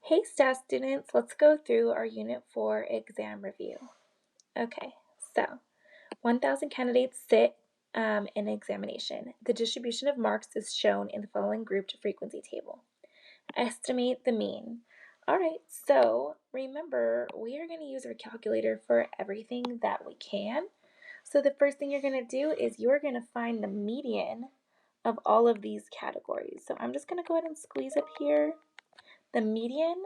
Hey staff students, let's go through our Unit 4 exam review. Okay, so 1,000 candidates sit in examination. The distribution of marks is shown in the following grouped frequency table. Estimate the mean. All right, so remember, we are going to use our calculator for everything that we can. So the first thing you're going to do is you're going to find the median of all of these categories. So I'm just going to go ahead and squeeze up here the median.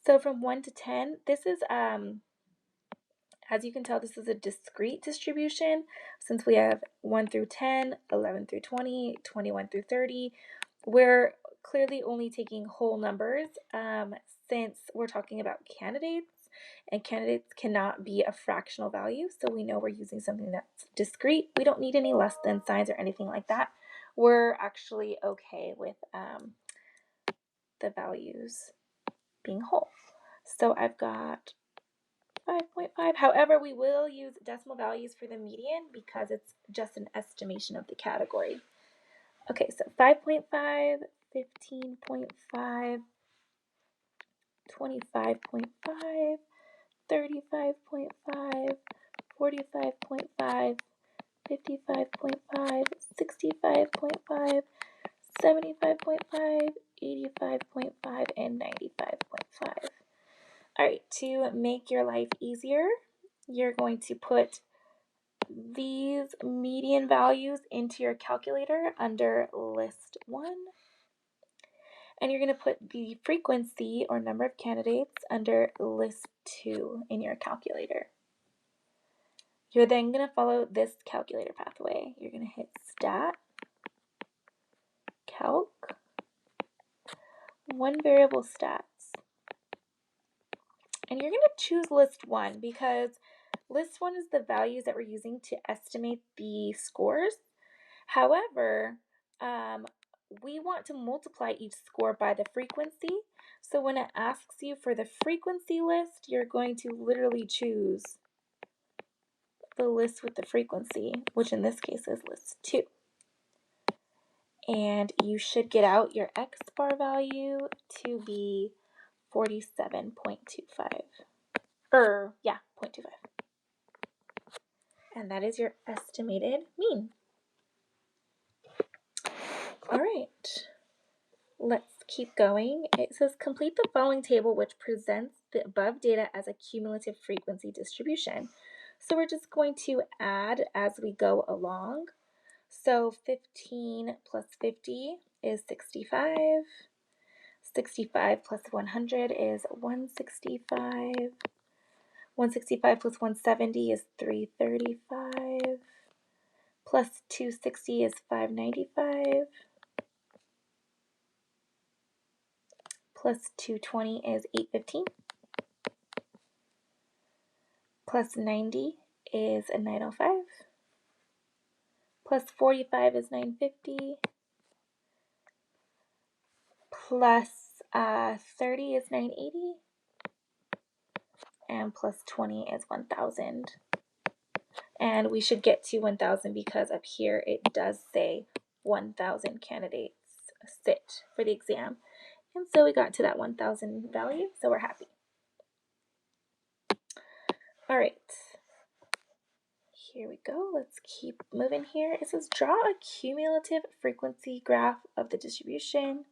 So from 1 to 10, this is, as you can tell, this is a discrete distribution since we have 1 through 10, 11 through 20, 21 through 30. We're clearly only taking whole numbers since we're talking about candidates, and candidates cannot be a fractional value, so we know we're using something that's discrete. We don't need any less than signs or anything like that. We're actually okay with the values being whole. So I've got 5.5. However, we will use decimal values for the median because it's just an estimation of the category. Okay, so 5.5, 15.5, 25.5, 35.5, 45.5, 55.5, 65.5, 75.5, 85.5, and 95.5. All right, to make your life easier, you're going to put these median values into your calculator under list 1. And you're going to put the frequency or number of candidates under list 2 in your calculator. You're then going to follow this calculator pathway. You're going to hit Stat, Calc, one variable stats. And you're going to choose list 1 because list 1 is the values that we're using to estimate the scores. However, we want to multiply each score by the frequency. So when it asks you for the frequency list, you're going to literally choose the list with the frequency, which in this case is list 2. And you should get out your X bar value to be 47.25. 0.25. And that is your estimated mean. All right, let's keep going. It says complete the following table which presents the above data as a cumulative frequency distribution. So we're just going to add as we go along. So 15 plus 50 is 65. 65 plus 100 is 165. 165 plus 170 is 335. Plus 260 is 595. Plus 220 is 815. Plus 90 is a 905. Plus 45 is 950. Plus 30 is 980. And plus 20 is 1000. And we should get to 1000 because up here it does say 1000 candidates sit for the exam. And so we got to that 1000 value, so we're happy. All right, here we go. Let's keep moving here. It says draw a cumulative frequency graph of the distribution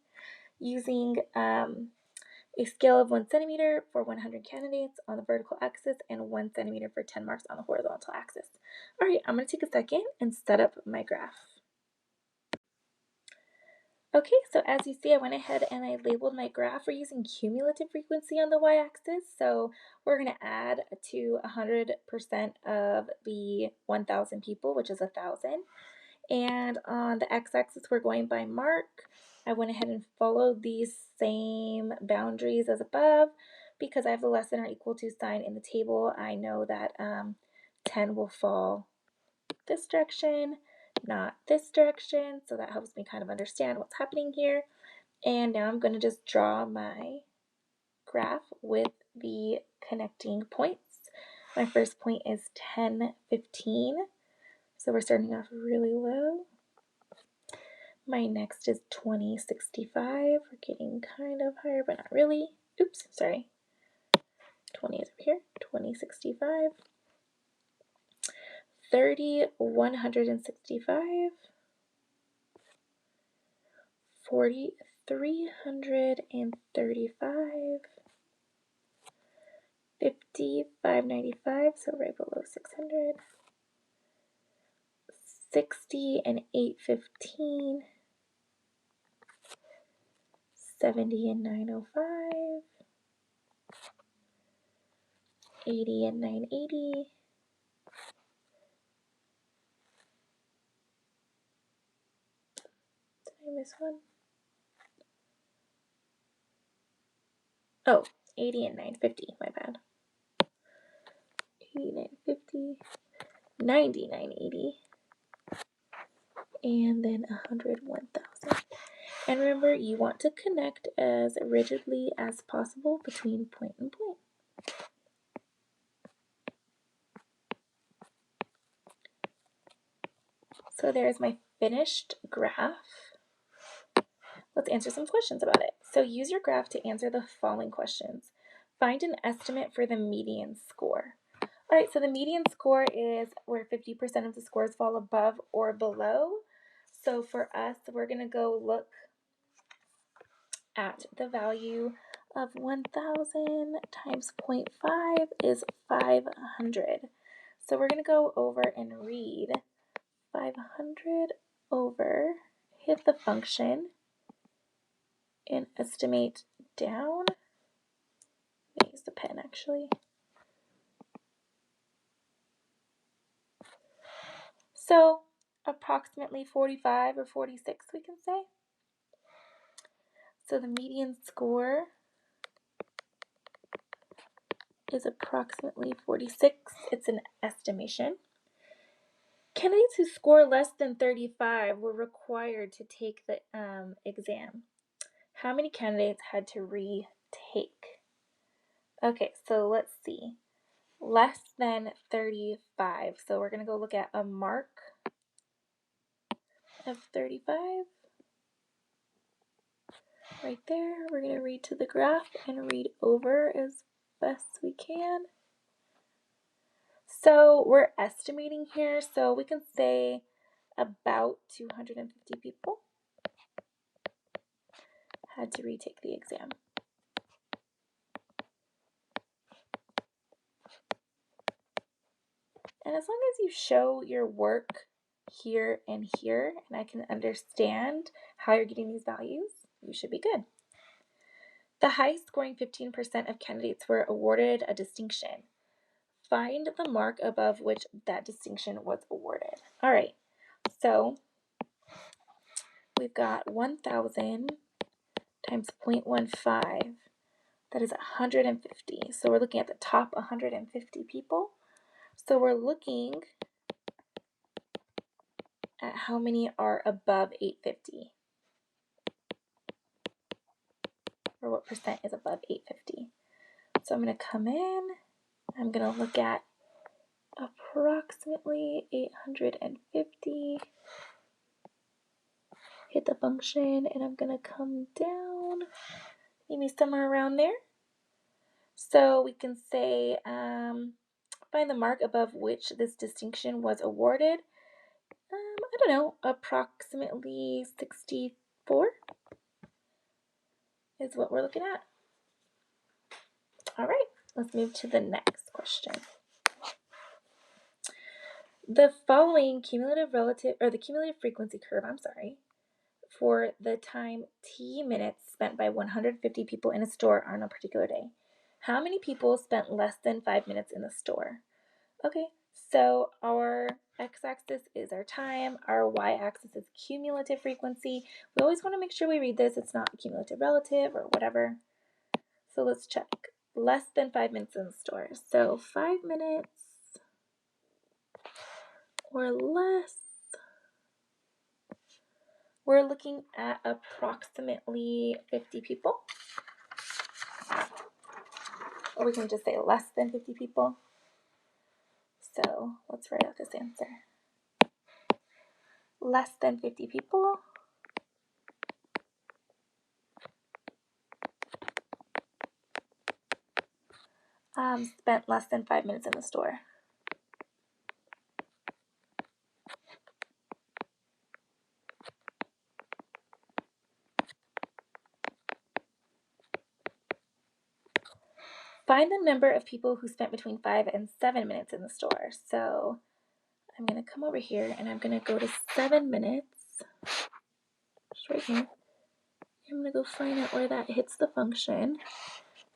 using a scale of 1 centimeter for 100 candidates on the vertical axis and 1 centimeter for 10 marks on the horizontal axis. All right, I'm going to take a second and set up my graph. Okay, so as you see, I went ahead and I labeled my graph. We're using cumulative frequency on the y-axis, so we're going to add to 100% of the 1,000 people, which is 1,000. And on the x-axis, we're going by mark. I went ahead and followed these same boundaries as above. Because I have the less than or equal to sign in the table, I know that 10 will fall this direction, not this direction, so that helps me kind of understand what's happening here. And now I'm going to just draw my graph with the connecting points. My first point is 10, 15, so we're starting off really low. My next is 20, 65, we're getting kind of higher, but not really. oops, sorry, 20 is over here, 2065, 3165, 4335, 5595, so right below 600, 60 and 815, 70 and 905, 80 and 980, 80 and 950, my bad. 80, 950, 90, 980, and then 100, 1000. And remember, you want to connect as rigidly as possible between point and point. So there's my finished graph. Let's answer some questions about it. So use your graph to answer the following questions. Find an estimate for the median score. All right, so the median score is where 50% of the scores fall above or below. So for us, we're going to go look at the value of 1,000 times 0.5 is 500. So we're going to go over and read 500 over, hit the function, and estimate down. Let me use the pen actually. So approximately 45 or 46 we can say. So the median score is approximately 46. It's an estimation. Candidates who score less than 35 were required to take the exam. How many candidates had to retake? Okay, so let's see. Less than 35. So we're going to go look at a mark of 35. Right there. We're going to read to the graph and read over as best we can. So we're estimating here, so we can say about 250 people had to retake the exam. And as long as you show your work here and here, and I can understand how you're getting these values, you should be good. The highest scoring 15% of candidates were awarded a distinction. Find the mark above which that distinction was awarded. All right, so we've got 1,000 times 0.15. That is 150. So we're looking at the top 150 people. So we're looking at how many are above 850. Or what percent is above 850. So I'm going to come in. I'm going to look at approximately 850. Hit the function, and I'm going to come down. Maybe somewhere around there. So we can say, find the mark above which this distinction was awarded. I don't know, approximately 64 is what we're looking at. All right, let's move to the next question. The following cumulative frequency curve, for the time t minutes spent by 150 people in a store on a particular day. How many people spent less than 5 minutes in the store? Okay, so our x-axis is our time, our y-axis is cumulative frequency. We always want to make sure we read this. It's not cumulative relative or whatever. So let's check. Less than 5 minutes in the store. So 5 minutes or less. We're looking at approximately 50 people. Or we can just say less than 50 people. So let's write out this answer. Less than 50 people. spent less than 5 minutes in the store? Find the number of people who spent between 5 and 7 minutes in the store. So I'm going to come over here and I'm going to go to 7 minutes. Just right here. I'm going to go find out where that hits the function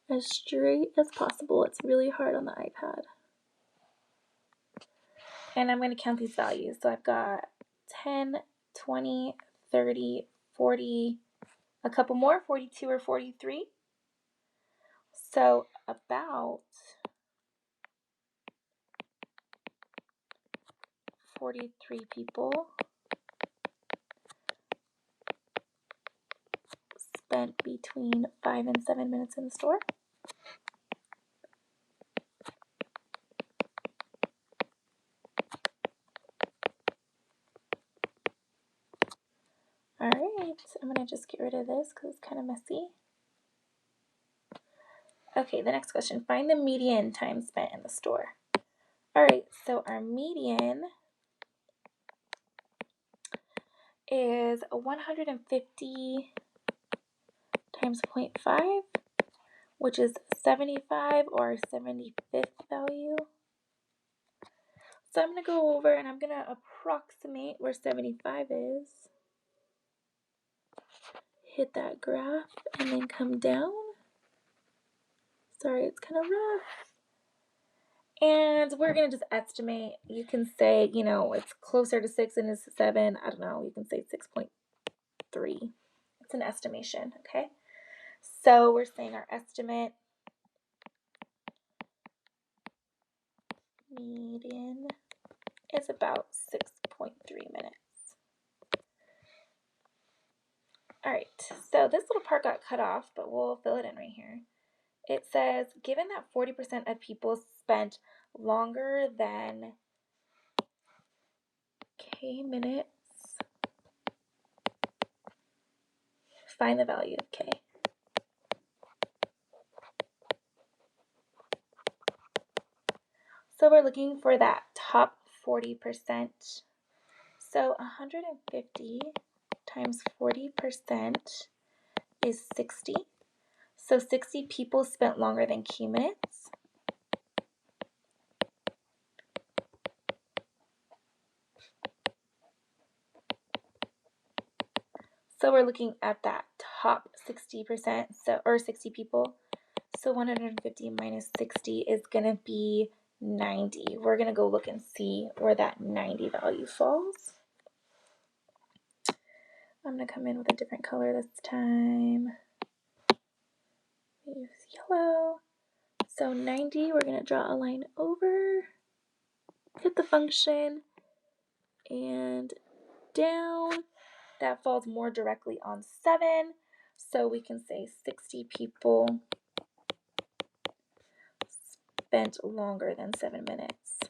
as straight as possible. It's really hard on the iPad. And I'm going to count these values. So I've got 10, 20, 30, 40, a couple more, 42 or 43. So about 43 people spent between 5 and 7 minutes in the store. All right, I'm going to just get rid of this because it's kind of messy. Okay, the next question. Find the median time spent in the store. All right, so our median is 150 times 0.5, which is 75 or 75th value. So I'm going to go over and I'm going to approximate where 75 is. Hit that graph and then come down. Sorry, it's kind of rough. And we're going to just estimate. You can say, you know, it's closer to 6 and it's 7. I don't know. You can say 6.3. It's an estimation, okay? So we're saying our estimate median is about 6.3 minutes. All right, so this little part got cut off, but we'll fill it in right here. It says, given that 40% of people spent longer than K minutes, find the value of K. So we're looking for that top 40%. So 150 times 40% is 60. So 60 people spent longer than K minutes. So we're looking at that top 60%, or 60 people. So 150 minus 60 is going to be 90. We're going to go look and see where that 90 value falls. I'm going to come in with a different color this time. Use yellow. So 90, we're going to draw a line over, hit the function, and down. That falls more directly on 7. So we can say 60 people spent longer than 7 minutes.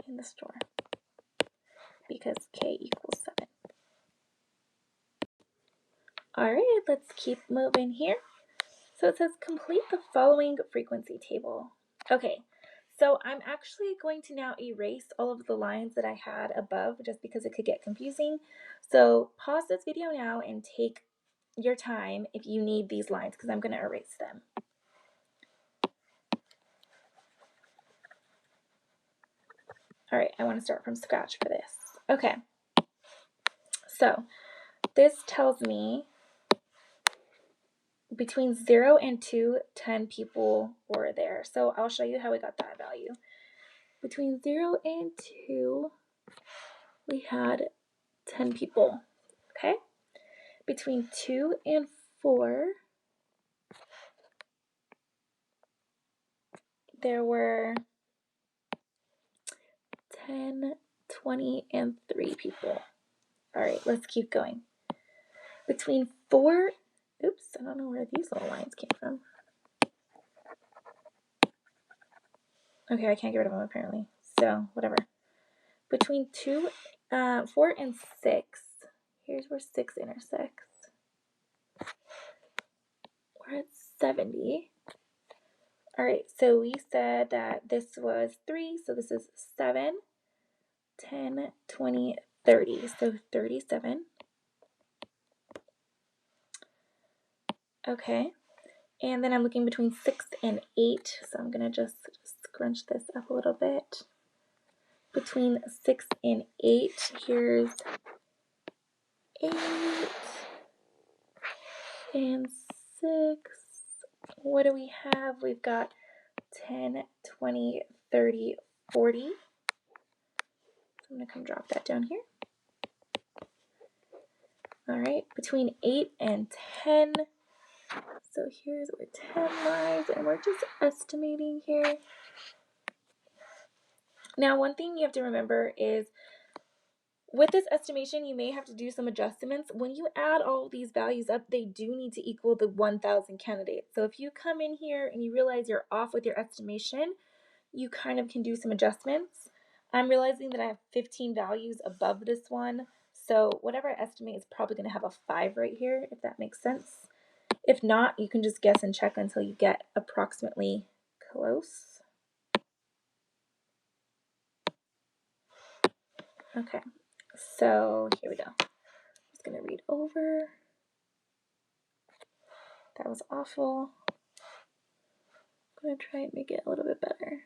In the store, because K equals 7. All right, let's keep moving here. So it says complete the following frequency table. Okay, so I'm actually going to now erase all of the lines that I had above just because it could get confusing. So pause this video now and take your time if you need these lines because I'm going to erase them. All right, I want to start from scratch for this. Okay, so this tells me between 0 and 2, 10 people were there. So I'll show you how we got that value. Between 0 and 2, we had 10 people, okay? Between 2 and 4, there were 10, 20, and 3 people. All right, let's keep going. Between 4, oops, I don't know where these little lines came from. Okay, I can't get rid of them apparently, so whatever. Between 4 and 6, here's where 6 intersects. we're at 70. All right, so we said that this was 3, so this is 7, 10, 20, 30, so 37. Okay, and then I'm looking between 6 and 8, so I'm gonna just scrunch this up a little bit. Between 6 and 8, here's 8 and 6. What do we have? We've got 10, 20, 30, 40. So I'm going to come drop that down here. All right, between 8 and 10. So here's where 10 lies, and we're just estimating here. Now, one thing you have to remember is with this estimation, you may have to do some adjustments. When you add all these values up, they do need to equal the 1,000 candidates. So if you come in here and you realize you're off with your estimation, you kind of can do some adjustments. I'm realizing that I have 15 values above this one, so whatever I estimate is probably going to have a 5 right here, if that makes sense. If not, you can just guess and check until you get approximately close. Okay, so here we go. I'm just going to read over. That was awful. I'm going to try and make it a little bit better.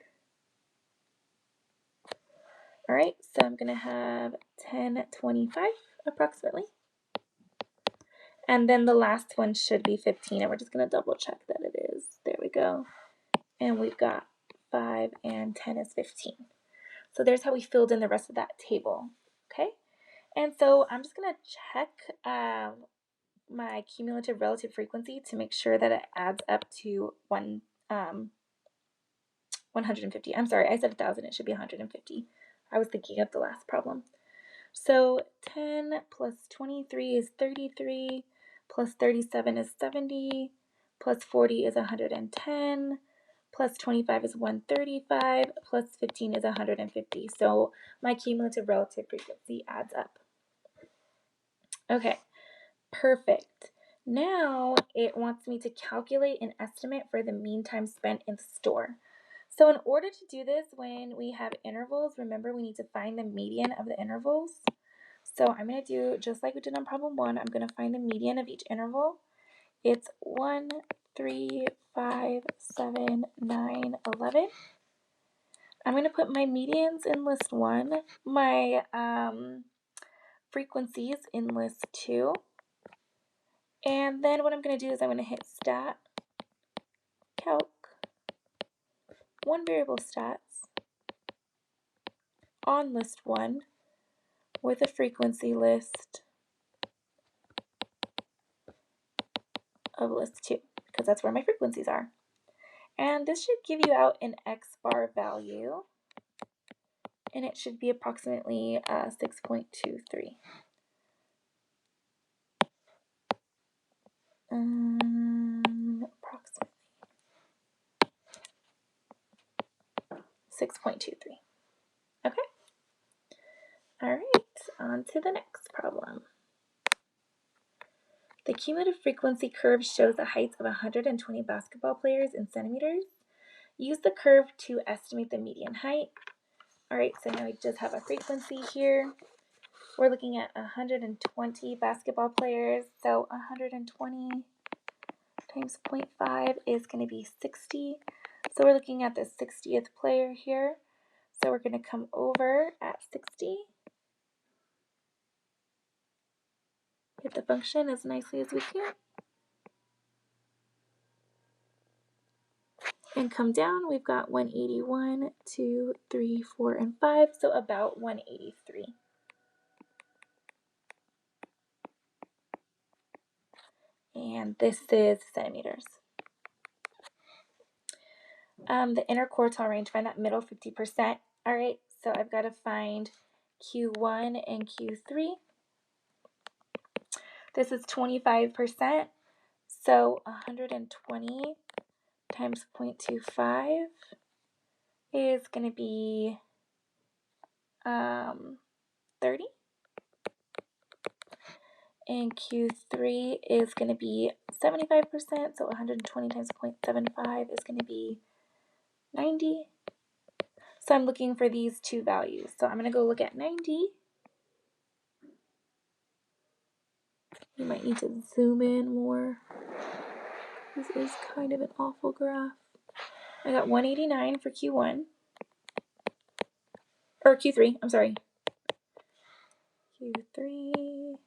All right, so I'm going to have 1025 approximately. And then the last one should be 15, and we're just going to double check that it is. There we go. And we've got 5 and 10 is 15. So there's how we filled in the rest of that table. Okay, and so I'm just going to check my cumulative relative frequency to make sure that it adds up to 150. I'm sorry, I said 1,000. It should be 150. I was thinking of the last problem. So 10 plus 23 is 33, plus 37 is 70, plus 40 is 110, plus 25 is 135, plus 15 is 150. So my cumulative relative frequency adds up. Okay, perfect. Now it wants me to calculate an estimate for the mean time spent in the store. So in order to do this, when we have intervals, remember we need to find the median of the intervals. So I'm going to do just like we did on problem 1. I'm going to find the median of each interval. It's 1, 3, 5, 7, 9, 11. I'm going to put my medians in list 1, my frequencies in list 2. And then what I'm going to do is I'm going to hit stat, calc, one variable stats on list 1 with a frequency list of list 2, because that's where my frequencies are. And this should give you out an X bar value, and it should be approximately 6.23. Approximately 6.23. Okay. All right, on to the next problem. The cumulative frequency curve shows the heights of 120 basketball players in centimeters. Use the curve to estimate the median height. All right, so now we just have a frequency here. We're looking at 120 basketball players, so 120 times 0.5 is going to be 60. So we're looking at the 60th player here. So we're going to come over at 60. Hit the function as nicely as we can. And come down, we've got 181, 2, 3, 4, and 5, so about 183. And this is centimeters. The interquartile range, find that middle 50%. All right, so I've got to find Q1 and Q3. This is 25%, so 120 times 0.25 is going to be 30. and Q3 is going to be 75%, so 120 times 0.75 is going to be 90. So I'm looking for these two values. So I'm going to go look at 90. You might need to zoom in more. This is kind of an awful graph. I got 189 for Q1. Or Q3, I'm sorry. Q3.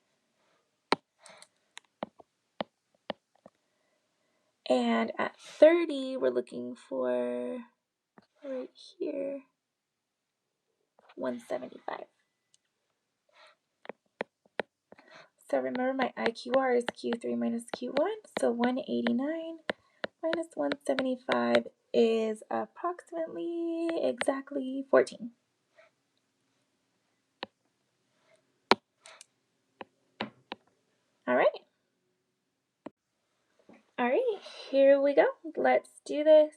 And at 30, we're looking for, right here, 175. So remember my IQR is Q3 minus Q1, so 189 minus 175 is approximately exactly 14. All right. All right, here we go. Let's do this.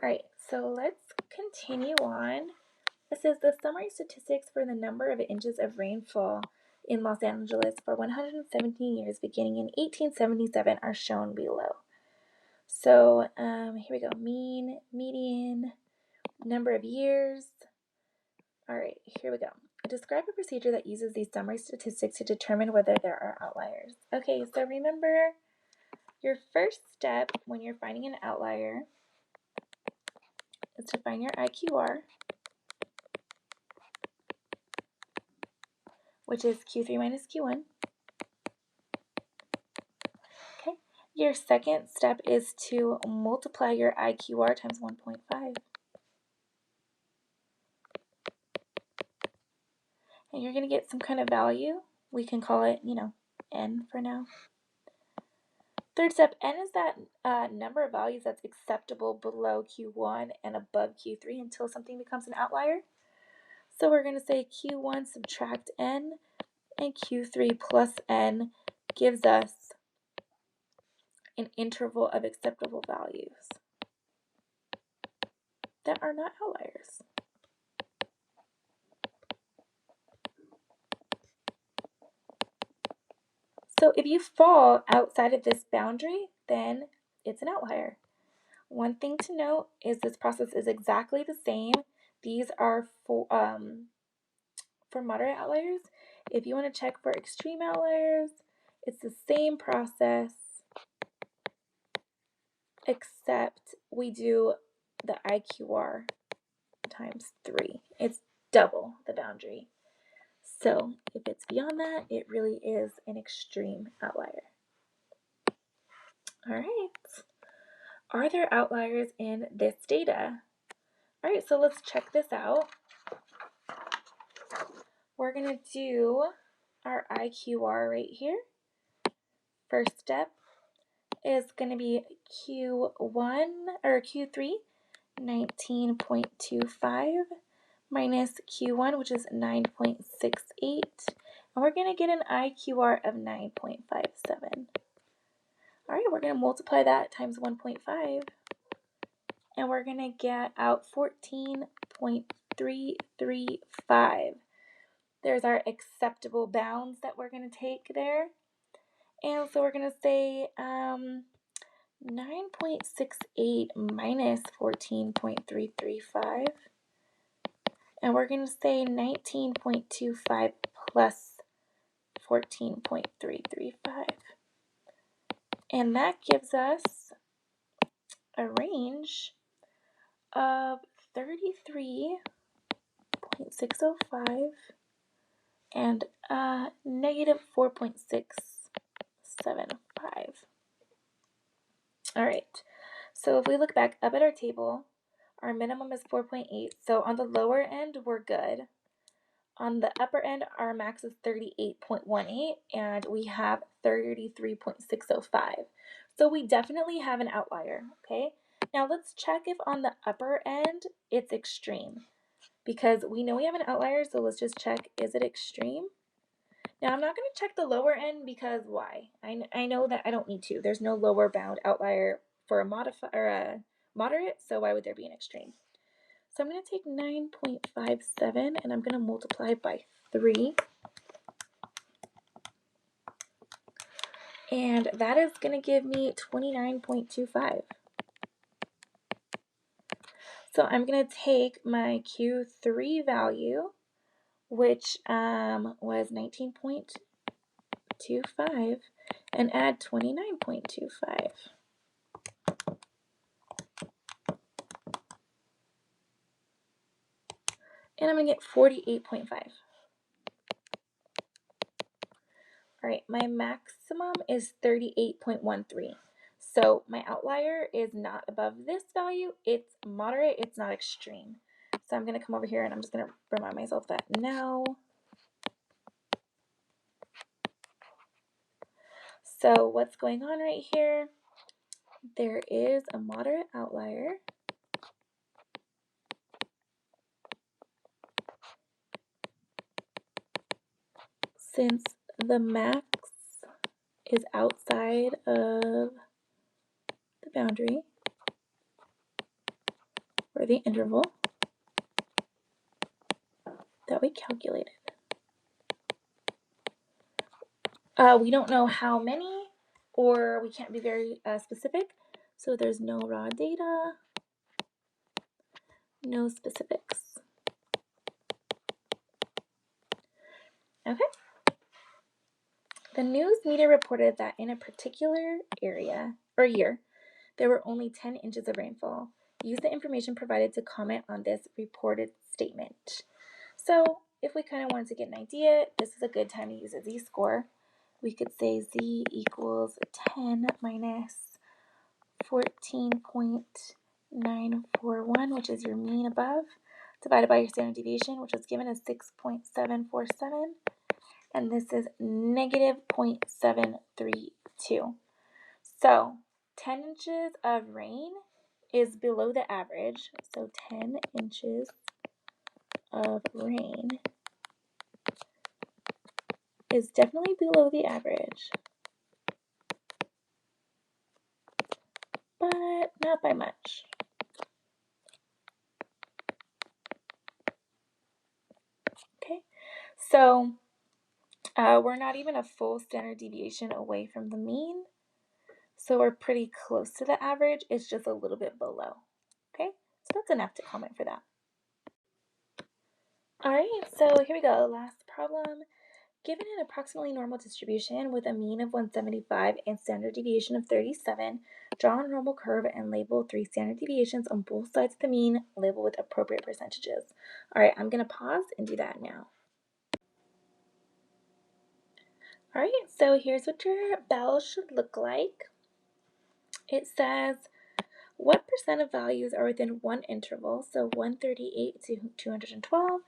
All right, so let's continue on. This is the summary statistics for the number of inches of rainfall in Los Angeles for 117 years beginning in 1877 are shown below. So here we go, mean, median, number of years. All right, here we go. Describe a procedure that uses these summary statistics to determine whether there are outliers. Okay, so remember your first step when you're finding an outlier is to find your IQR, which is Q3 minus Q1. Okay. Your second step is to multiply your IQR times 1.5. And you're going to get some kind of value. We can call it, N for now. Third step, N is that number of values that's acceptable below Q1 and above Q3 until something becomes an outlier. So we're going to say Q1 subtract N, and Q3 plus N gives us an interval of acceptable values that are not outliers. So if you fall outside of this boundary, then it's an outlier. One thing to note is this process is exactly the same. These are for moderate outliers. If you want to check for extreme outliers, it's the same process, except we do the IQR times 3. It's double the boundary. So if it's beyond that, it really is an extreme outlier. All right. Are there outliers in this data? All right, so let's check this out. We're going to do our IQR right here. First step is going to be Q1 or Q3, 19.25 minus Q1, which is 9.68. And we're going to get an IQR of 9.57. All right, we're going to multiply that times 1.5. And we're going to get out 14.335. There's our acceptable bounds that we're going to take there. And so we're going to say 9.68 minus 14.335. And we're going to say 19.25 plus 14.335. And that gives us a range of 33.605 and negative 4.675. All right, so if we look back up at our table, our minimum is 4.8. So on the lower end, we're good. On the upper end, our max is 38.18, and we have 33.605. So we definitely have an outlier, okay? Now let's check if on the upper end, it's extreme. Because we know we have an outlier, so let's just check, is it extreme? Now I'm not going to check the lower end because why? I know that I don't need to. There's no lower bound outlier for a moderate, so why would there be an extreme? So I'm going to take 9.57 and I'm going to multiply by 3. And that is going to give me 29.25. So I'm going to take my Q3 value, which was 19.25, and add 29.25. And I'm going to get 48.5. All right, my maximum is 38.13. So my outlier is not above this value. It's moderate, it's not extreme. So I'm going to come over here and I'm just going to remind myself that now. So what's going on right here? There is a moderate outlier. Since the max is outside of the boundary or the interval that we calculated. We don't know how many, or we can't be very specific, so there's no raw data, no specifics. Okay. The news media reported that in a particular area or year, there were only 10 inches of rainfall. Use the information provided to comment on this reported statement. So if we kind of wanted to get an idea, this is a good time to use a z-score. We could say z equals 10 minus 14.941, which is your mean above, divided by your standard deviation, which was given as 6.747, and this is negative 0.732. So 10 inches of rain is below the average, so 10 inches of rain is definitely below the average, but not by much. Okay, so we're not even a full standard deviation away from the mean, so we're pretty close to the average. It's just a little bit below. Okay, so that's enough to comment for that. All right, so here we go. Last problem. Given an approximately normal distribution with a mean of 175 and standard deviation of 37, draw a normal curve and label 3 standard deviations on both sides of the mean, label with appropriate percentages. All right, I'm going to pause and do that now. All right, so here's what your bell should look like. It says, what percent of values are within one interval? So 138 to 212,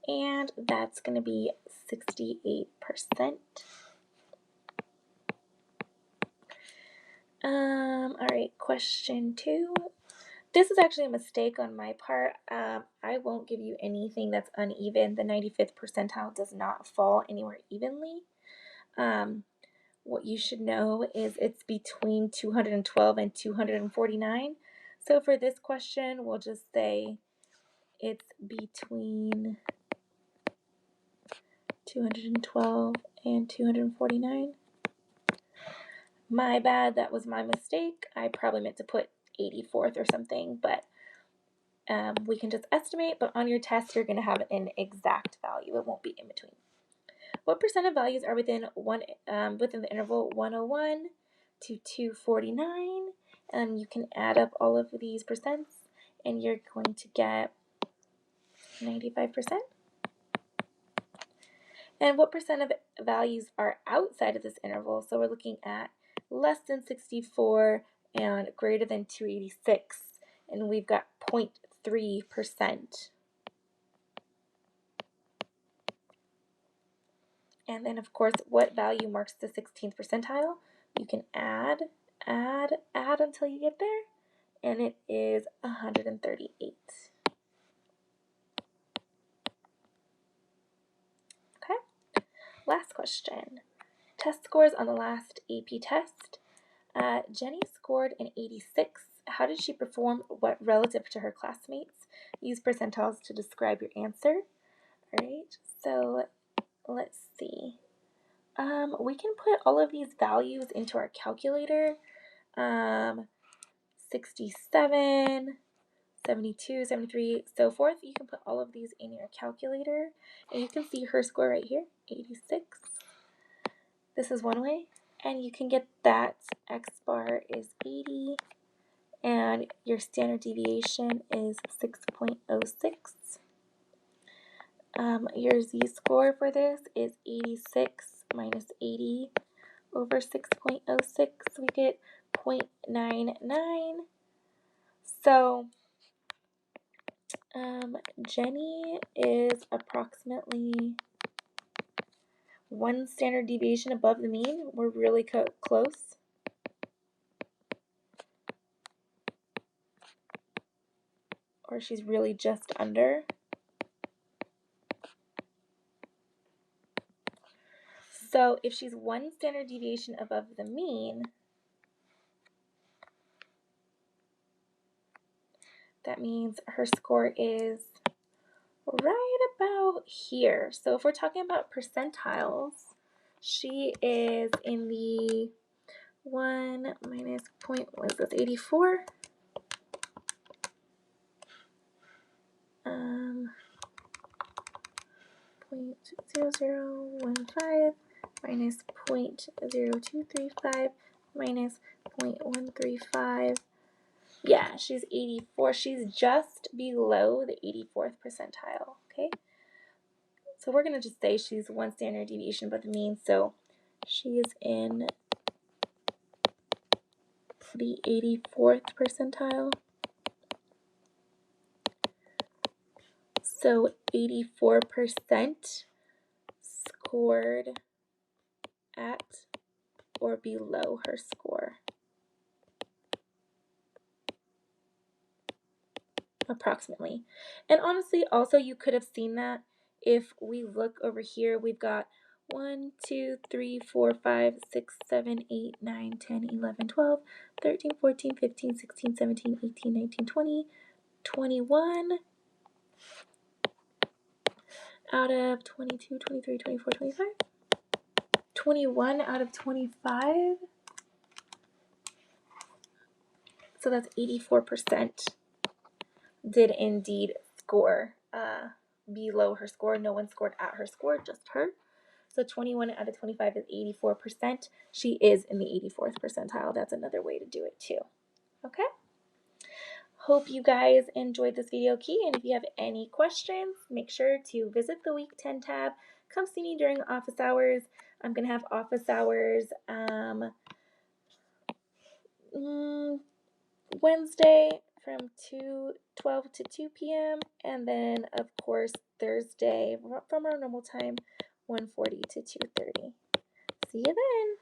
and that's going to be 68%. All right, question 2. This is actually a mistake on my part. I won't give you anything that's uneven. The 95th percentile does not fall anywhere evenly. What you should know is it's between 212 and 249. So for this question, we'll just say it's between 212 and 249. My bad, that was my mistake. I probably meant to put 84th or something, but we can just estimate, but on your test, you're going to have an exact value. It won't be in between. What percent of values are within the interval 101 to 249? And you can add up all of these percents, and you're going to get 95%. And what percent of values are outside of this interval? So we're looking at less than 64 and greater than 286, and we've got 0.3%. And then, of course, what value marks the 16th percentile? You can add until you get there, and it is 138. Okay, last question. Test scores on the last AP test. Jenny scored an 86. How did she perform relative to her classmates? use percentiles to describe your answer. All right, so let's see. We can put all of these values into our calculator. 67, 72, 73, so forth. You can put all of these in your calculator, and you can see her score right here, 86. This is one way, and you can get that x bar is 80, and your standard deviation is 6.06. Your z-score for this is 86 minus 80 over 6.06. We get 0.99. So Jenny is approximately 1 standard deviation above the mean. We're really close. Or she's really just under. So if she's 1 standard deviation above the mean, that means her score is right about here. So if we're talking about percentiles, she is in the 1 minus point, what is this, 84? 0.0015 minus 0.0235 minus 0.135. Yeah, she's 84. She's just below the 84th percentile, okay? So we're going to just say she's 1 standard deviation above the mean, so she is in the 84th percentile. So 84% scored at or below her score. Approximately. And honestly, also you could have seen that if we look over here, we've got 1, 2, 3, 4, 5, 6, 7, 8, 9, 10, 11, 12, 13, 14, 15, 16, 17, 18, 19, 20, 21 out of 22, 23, 24, 25. 21 out of 25. So that's 84% did indeed score below her score. No one scored at her score, just her. So 21 out of 25 is 84%. She is in the 84th percentile. That's another way to do it too. Okay? Hope you guys enjoyed this video key, and if you have any questions, make sure to visit the Week 10 tab. Come see me during office hours. I'm going to have office hours Wednesday from 12 to 2 p.m. and then, of course, Thursday from our normal time, 1:40 to 2:30. See you then.